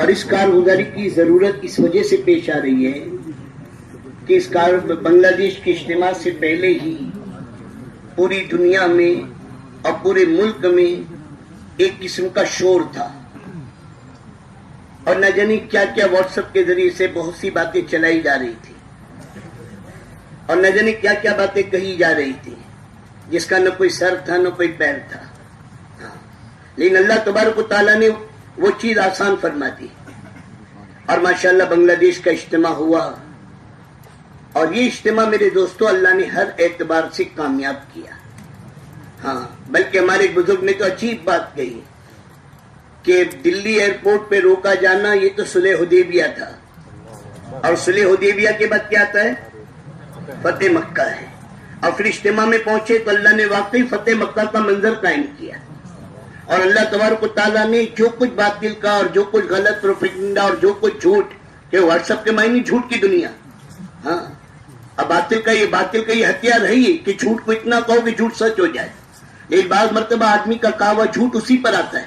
اور اس کارگزاری کی ضرورت اس وجہ سے پیش آ رہی ہے کہ اس بنگلہ دیش کے اجتماع سے پہلے ہی پوری دنیا میں اور پورے ملک میں ایک قسم کا شور تھا، اور نہ جانے کیا کیا واٹس ایپ کے ذریعے سے بہت سی باتیں چلائی جا رہی تھی، اور نہ جانے کیا کیا باتیں کہی جا رہی تھی جس کا نہ کوئی سر تھا نہ کوئی پیر تھا. لیکن اللہ تبارک و تعالیٰ نے وہ چیز آسان فرما دی، اور ماشاءاللہ بنگلہ دیش کا اجتماع ہوا. اور یہ اجتماع میرے دوستو اللہ نے ہر اعتبار سے کامیاب کیا. ہاں، بلکہ ہمارے ایک بزرگ نے تو عجیب بات کہی کہ دلی ایئرپورٹ پہ روکا جانا یہ تو صلح حدیبیہ تھا، اور صلح حدیبیہ کے بعد کیا آتا ہے؟ فتح مکہ ہے. اور پھر اجتماع میں پہنچے تو اللہ نے واقعی فتح مکہ کا منظر قائم کیا. اور اللہ تبارک و تعالیٰ نے جو کچھ باطل کا اور جو کچھ غلط پروپیگنڈا اور جو کچھ جھوٹ، کہ واٹس ایپ کے معنی جھوٹ کی دنیا. ہاں، اب باطل کا یہ ہتھیار ہے کہ جھوٹ کو اتنا کہو کہ جھوٹ سچ ہو جائے. ایک بعض مرتبہ آدمی کا کہا ہوا جھوٹ اسی پر آتا ہے.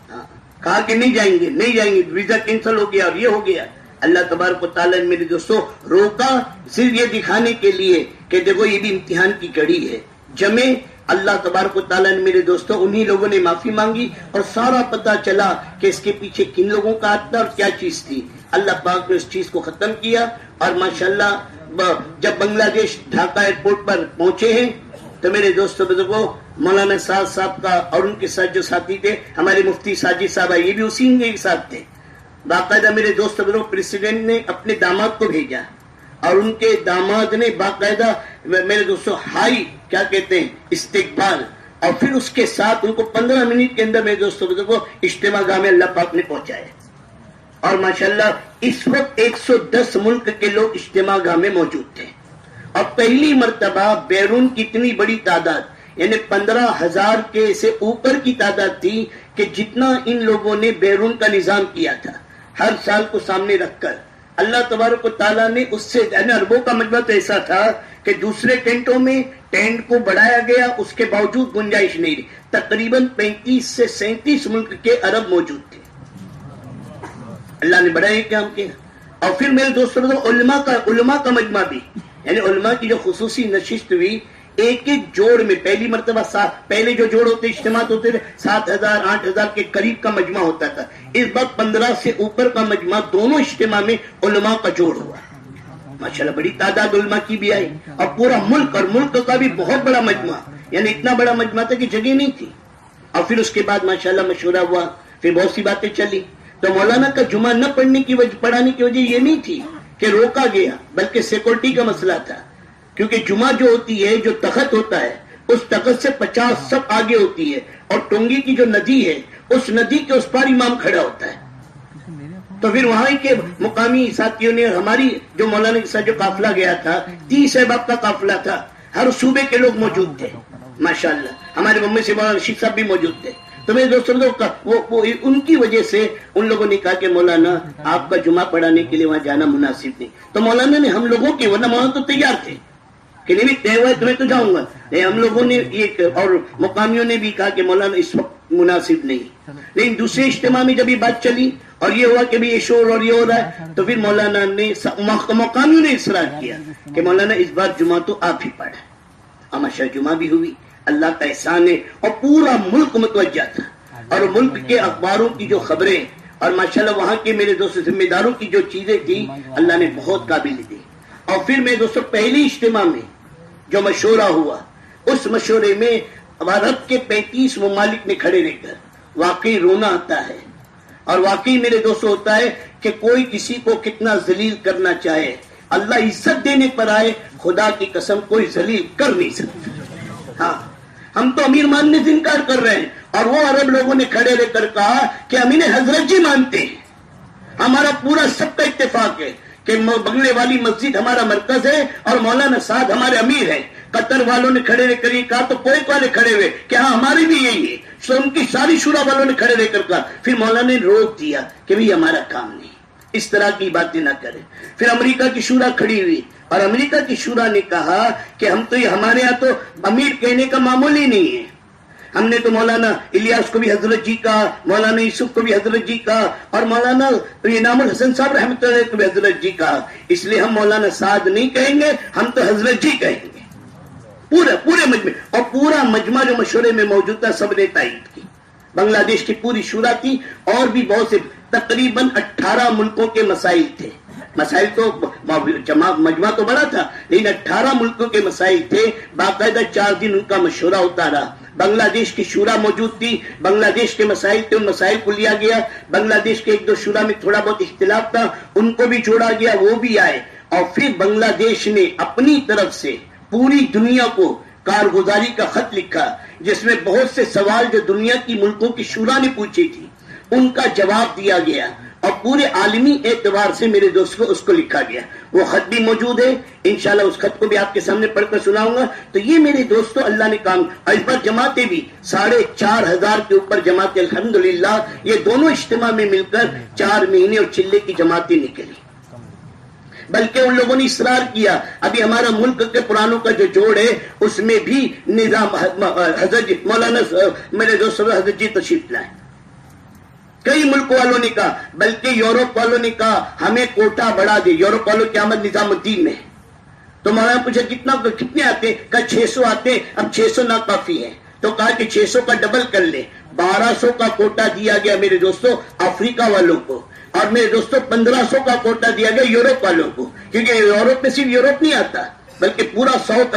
ہاں، کہا کہ نہیں جائیں گے، ویزا کینسل ہو گیا اور یہ ہو گیا. اللہ تبارک و تعالیٰ نے میرے دوستوں روکا صرف یہ دکھانے کے لیے کہ دیکھو یہ بھی امتحان کی گھڑی ہے. جمے اللہ تبارک و تعالیٰ نے میرے دوستوں انہی لوگوں نے معافی مانگی اور سارا پتا چلا کہ اس کے پیچھے کن لوگوں کا ہاتھ تھا اور کیا چیز تھی. اللہ پاک نے اس چیز کو ختم کیا. اور ماشاءاللہ جب بنگلہ دیش ڈھاکہ ایئرپورٹ پر پہنچے ہیں تو میرے دوستوں بزرگوں مولانا صاحب کا اور ان کے ساتھ جو ساتھی تھے ہمارے مفتی ساجد صاحب، یہ بھی اسی کے ساتھ تھے. باقاعدہ میرے دوست بزرگوں پریسیڈنٹ نے اپنے داماد کو بھیجا، اور ان کے داماد نے باقاعدہ میرے دوستوں ہائی کیا کہتے ہیں استقبال، اور پھر اس کے ساتھ ان کو 15 منٹ کے اندر میرے دوستوں بزرگوں اجتماع گاہ میں اللہ پاک نے پہنچایا. اور ماشاءاللہ اس وقت 110 ملک کے لوگ اجتماع گاہ میں موجود تھے. اور پہلی مرتبہ بیرون کی اتنی بڑی تعداد، یعنی 15,000 کے سے اوپر کی تعداد تھی کہ جتنا ان لوگوں نے بیرون کا نظام کیا تھا ہر سال کو سامنے رکھ کر. اللہ تبارک و تعالیٰ نے اس سے اربوں کا مجمع تو ایسا تھا کہ دوسرے ٹینٹوں میں ٹینٹ کو بڑھایا گیا، اس کے باوجود گنجائش نہیں رہی. تقریباً 35 سے 37 ملک کے عرب موجود تھے. اللہ نے بڑا یہ کام کیا. اور پھر میرے دوستوں علماء کا مجمع بھی، یعنی علماء کی جو خصوصی نشست ہوئی ایک جوڑ میں. پہلی مرتبہ پہلے جو جوڑ ہوتے اجتماع ہوتے تھے 7,000 8,000 کے قریب کا مجمع ہوتا تھا. اس بار 15 سے اوپر کا مجمع دونوں اجتماع میں علماء کا جوڑ ہوا. ماشاءاللہ بڑی تعداد علماء کی بھی آئی، اور پورا ملک اور ملک کا بھی بہت بڑا مجمع، یعنی اتنا بڑا مجمع تھا کہ جگہ نہیں تھی. اور پھر اس کے بعد ماشاءاللہ مشورہ ہوا، پھر بہت سی باتیں چلی. تو مولانا کا جمعہ نہ پڑھانے کی وجہ یہ نہیں تھی کہ روکا گیا، بلکہ سیکورٹی کا مسئلہ تھا. کیونکہ جمعہ جو ہوتی ہے، جو تخت ہوتا ہے، اس تخت سے 50 سب آگے ہوتی ہے، اور ٹونگی کی جو ندی ہے اس ندی کے اس پار امام کھڑا ہوتا ہے. تو پھر وہاں کے مقامی ساتھیوں نے، ہماری جو مولانا کے ساتھ جو قافلہ گیا تھا 30 احباب کا قافلہ تھا، ہر صوبے کے لوگ موجود تھے. ماشاءاللہ ہمارے ممی سے مولانا رشید صاحب بھی موجود تھے. تو میرے دوستوں وہ ان کی وجہ سے ان لوگوں نے کہا کہ مولانا آپ کا جمعہ پڑھانے کے لیے وہاں جانا مناسب نہیں. تو مولانا نے ہم لوگوں کی، ورنہ مولانا تو تیار تھے کہ نہیں طے ہوا ہے تمہیں تو جاؤں گا، ہم لوگوں نے یہ اور مقامیوں نے بھی کہا کہ مولانا اس وقت مناسب نہیں. لیکن دوسرے اجتماع میں جب یہ بات چلی اور یہ ہوا کہ بھی یہ شور اور یہ ہو رہا ہے، تو پھر مولانا نے مقامیوں نے اصرار کیا کہ مولانا اس بار جمعہ تو آپ ہی پڑھیں. اور ماشاءاللہ جمعہ بھی ہوئی. اللہ کا احسان ہے. اور پورا ملک متوجہ تھا، اور ملک کے اخباروں کی جو خبریں اور ماشاءاللہ وہاں کے میرے دوست ذمہ داروں کی جو چیزیں تھیں اللہ نے بہت قابل دی. اور پھر میرے دوستوں پہلی اجتماع میں جو مشورہ ہوا، اس مشورے میں عرب کے 35 ممالک نے کھڑے رہ کر واقعی رونا آتا ہے. اور واقعی میرے دوستوں ہوتا ہے کہ کوئی کسی کو کتنا ذلیل کرنا چاہے، اللہ عزت دینے پر آئے، خدا کی قسم کوئی ذلیل کر نہیں سکتا. ہاں، ہم تو امیر ماننے سے انکار کر رہے ہیں، اور وہ عرب لوگوں نے کھڑے رہ کر کہا کہ ہم انہیں حضرت جی مانتے ہیں. ہمارا پورا سب کا اتفاق ہے کہ بنگلے والی مسجد ہمارا مرکز ہے اور مولانا صاحب ہمارے امیر ہیں. قطر والوں نے کھڑے رہ کر یہ کہا تو کویت والے کھڑے ہوئے کہ ہاں ہماری بھی یہی ہے. سو ان کی ساری شورا والوں نے کھڑے رہ کر کہا. پھر مولانا نے روک دیا کہ بھئی ہمارا کام نہیں، اس طرح کی باتیں نہ کریں. پھر امریکہ کی شورا کھڑی ہوئی، اور امریکہ کی شورا نے کہا کہ ہم تو یہ ہمارے ہاں تو امیر کہنے کا معمول ہی نہیں ہے. ہم نے تو مولانا الیاس کو بھی حضرت جی کہا، مولانا یوسف کو بھی حضرت جی کہا، اور مولانا انعام الحسن صاحب رحمۃ اللہ علیہ کو بھی حضرت جی کہا. اس لیے ہم مولانا سعد نہیں کہیں گے، ہم تو حضرت جی کہیں گے. پورے مجمع، اور پورا مجمع جو مشورے میں موجود تھا سب نے تائید کی. بنگلہ دیش کی پوری شورا تھی، اور بھی بہت سے تقریباً 18 ملکوں کے مسائل تھے. مسائل تو مجمع تو بڑا تھا، لیکن 18 ملکوں کے مسائل تھے. باقاعدہ 4 دن ان کا مشورہ ہوتا رہا. بنگلہ دیش کی شورا موجود تھی، بنگلہ دیش کے مسائل تھے، ان مسائل کو لیا گیا. بنگلہ دیش کے 1-2 شورا میں تھوڑا بہت اختلاف تھا، ان کو بھی جوڑا گیا، وہ بھی آئے. اور پھر بنگلہ دیش نے اپنی طرف سے پوری دنیا کو کارگزاری کا خط لکھا، جس میں بہت سے سوال جو دنیا کی ملکوں کی شورا نے پوچھی تھی ان کا جواب دیا گیا، اور پورے عالمی اعتبار سے میرے دوست کو اس کو لکھا گیا. وہ خط بھی موجود ہے، انشاءاللہ اس خط کو بھی آپ کے سامنے پڑھ کر سناؤں گا. تو یہ میرے دوستو اللہ نے کام. اور اس بار جماعتیں بھی 4,500 کے اوپر جماعتیں الحمدللہ، یہ دونوں اجتماع میں مل کر 4 مہینے اور چلے کی جماعتیں نکلی. بلکہ ان لوگوں نے اصرار کیا، ابھی ہمارا ملک کے پرانوں کا جو جوڑ ہے اس میں بھی نظام حضرت مولانا میرے دوست حضرت جی تشریف لائے. کئی ملک والوں نے کہا، بلکہ یورپ والوں نے کہا ہمیں کوٹا بڑھا دے. یورپ والوں کی آمد نظام الدین میں. تو مولانا پوچھا کتنے آتے ہیں؟ کہا 600 آتے ہیں. اب 600 ناکافی ہیں، تو کہا کہ 600 کا ڈبل کر لے. 1200 کا کوٹا دیا گیا میرے دوستوں افریقہ والوں کو، اور میرے دوستوں 1500 کا کوٹا دیا گیا یورپ والوں کو. کیونکہ یورپ میں صرف یورپ نہیں آتا، بلکہ پورا ساؤتھ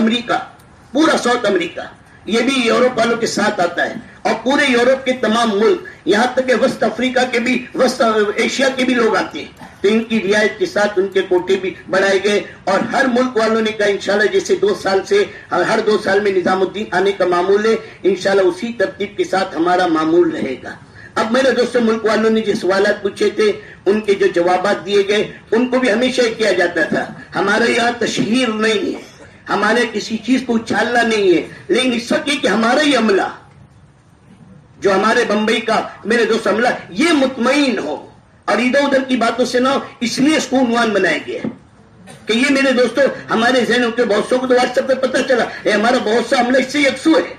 امریکہ یہ بھی یورپ والوں کے ساتھ آتا ہے. اور پورے یورپ کے تمام ملک، یہاں تک کہ وسط افریقہ کے بھی، وسط ایشیا کے بھی لوگ آتے ہیں. تو ان کی رعایت کے ساتھ ان کے کوٹے بھی بڑھائے گئے. اور ہر ملک والوں نے کہا انشاءاللہ جیسے 2 سال سے ہر 2 سال میں نظام الدین آنے کا معمول ہے، انشاءاللہ اسی ترتیب کے ساتھ ہمارا معمول رہے گا. اب میرے دوستوں ملک والوں نے جو سوالات پوچھے تھے ان کے جو جوابات دیے گئے ان کو بھی ہمیشہ کیا جاتا تھا. ہمارے یہاں تشہیر نہیں ہے، ہمارے کسی چیز کو اچھالنا نہیں ہے، لیکن اس وقت کہ ہمارا ہی عملہ جو ہمارے بمبئی کا میرے دوست عملہ یہ مطمئن ہو اور ادھر ادھر کی باتوں سے نہ ہو، اس لیے اس کو عنوان بنایا گیا کہ یہ میرے دوستوں ہمارے ذہنوں کے بہت سو کو تو واٹس ایپ پہ پتہ چلا ہمارا بہت سا عملہ اس سے یکسو ہے.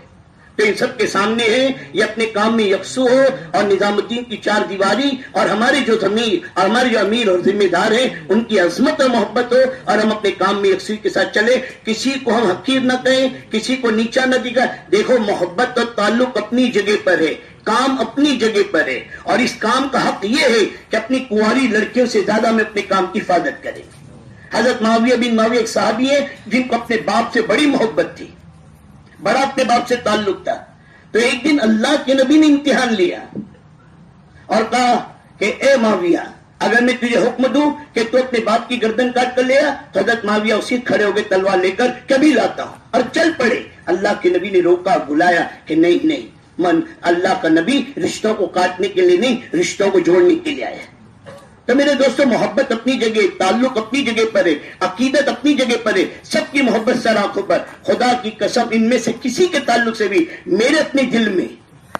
تو ان سب کے سامنے ہے یہ اپنے کام میں یکسو ہو، اور نظام الدین کی 4 دیواری اور ہمارے جو ضمیر اور ہمارے جو امیر اور ذمہ دار ہیں ان کی عظمت اور محبت ہو، اور ہم اپنے کام میں یکسوئی کے ساتھ چلے. کسی کو ہم حقیر نہ کہیں، کسی کو نیچا نہ دکھائیں. دیکھو محبت اور تعلق اپنی جگہ پر ہے، کام اپنی جگہ پر ہے، اور اس کام کا حق یہ ہے کہ اپنی کنواری لڑکیوں سے زیادہ میں اپنے کام کی حفاظت کریں. حضرت معاویہ بن معاویہ ایک صحابی ہے جن کو اپنے باپ سے بڑی محبت تھی، بڑا اپنے باپ سے تعلق تھا. تو ایک دن اللہ کے نبی نے امتحان لیا اور کہا کہ اے معاویہ اگر میں تجھے حکم دوں کہ تو اپنے باپ کی گردن کاٹ کر لے آ، تو حضرت معاویہ اسی کھڑے ہو گئے تلوار لے کر، کبھی لاتا ہوں، اور چل پڑے. اللہ کے نبی نے روکا، بلایا کہ نہیں، اللہ کا نبی رشتوں کو کاٹنے کے لیے نہیں، رشتوں کو جوڑنے کے لیے آیا. تو میرے دوستوں محبت اپنی جگہ، تعلق اپنی جگہ پر ہے، عقیدت اپنی جگہ پر ہے، سب کی محبت سر آنکھوں پر. خدا کی قسم ان میں سے کسی کے تعلق سے بھی میرے اپنے دل میں،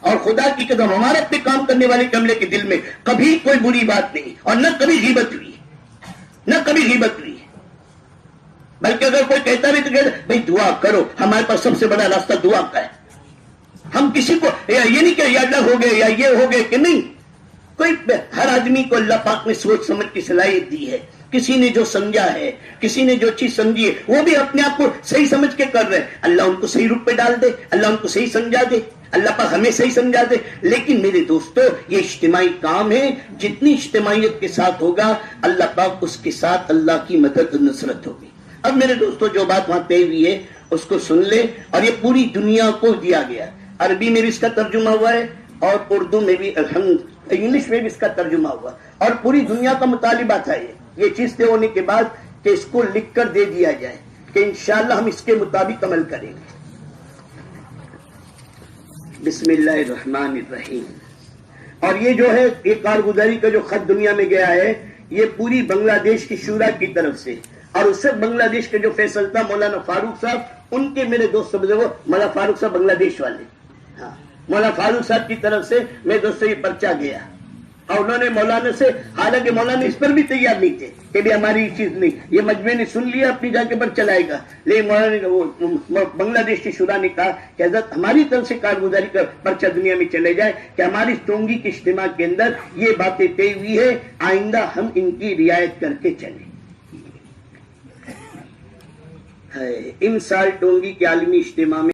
اور خدا کی قسم ہمارے اپنے کام کرنے والے کملے کے دل میں کبھی کوئی بری بات نہیں، اور نہ کبھی غیبت ہوئی. بلکہ اگر کوئی کہتا بھی تو کہتا بھائی دعا کرو، ہمارے پاس سب سے بڑا راستہ دعا کا ہے. ہم کسی کو یہ نہیں کہ یا اللہ ہو گئے یا یہ ہو گئے کہ نہیں. کوئی ہر آدمی کو اللہ پاک نے سوچ سمجھ کی صلاحیت دی ہے. کسی نے جو سمجھا ہے، کسی نے جو چیز سمجھی ہے، وہ بھی اپنے آپ کو صحیح سمجھ کے کر رہے ہیں. اللہ ان کو صحیح روپ پہ ڈال دے، اللہ ان کو صحیح سمجھا دے، اللہ پاک ہمیں صحیح سمجھا دے. لیکن میرے دوستو یہ اجتماعی کام ہے، جتنی اجتماعیت کے ساتھ ہوگا اللہ پاک اس کے ساتھ اللہ کی مدد و نصرت ہوگی. اب میرے دوستو جو بات وہاں طے ہوئی ہے اس کو سن لے. اور یہ پوری دنیا کو دیا گیا. عربی میں بھی اس کا ترجمہ ہوا ہے، اور اردو میں بھی انگلش میں بھی اس کا ترجمہ ہوا، اور پوری دنیا کا مطالبہ تھا یہ چیز طے ہونے کے بعد کہ اس کو لکھ کر دے دیا جائے کہ انشاءاللہ ہم اس کے مطابق عمل کریں گے. بسم اللہ الرحمن الرحیم. اور یہ جو ہے یہ کارگزاری کا جو خط دنیا میں گیا ہے یہ پوری بنگلہ دیش کی شورا کی طرف سے، اور اس سے بنگلہ دیش کے جو فیصل تھا مولانا فاروق صاحب، ان کے میرے دوست مولانا فاروق صاحب بنگلہ دیش والے، ہاں مولانا فاروق صاحب کی طرف سے میرے دوست یہ پرچہ گیا. اور انہوں نے مولانا سے، حالانکہ مولانا اس پر بھی تیار نہیں تھے کہ بھی ہماری چیز نہیں، یہ مجمع نے سن لیا اپنی جا کے پر چلائے گا، لیکن مولانا نے وہ بنگلہ دیش کے شورا نے کہا کہ حضرت ہماری طرف سے کارگزاری کر پرچہ دنیا میں چلے جائے کہ ہماری ٹونگی کے اجتماع کے اندر یہ باتیں طے ہوئی ہے، آئندہ ہم ان کی رعایت کر کے چلیں۔ ان سال ٹونگی کے عالمی اجتماع میں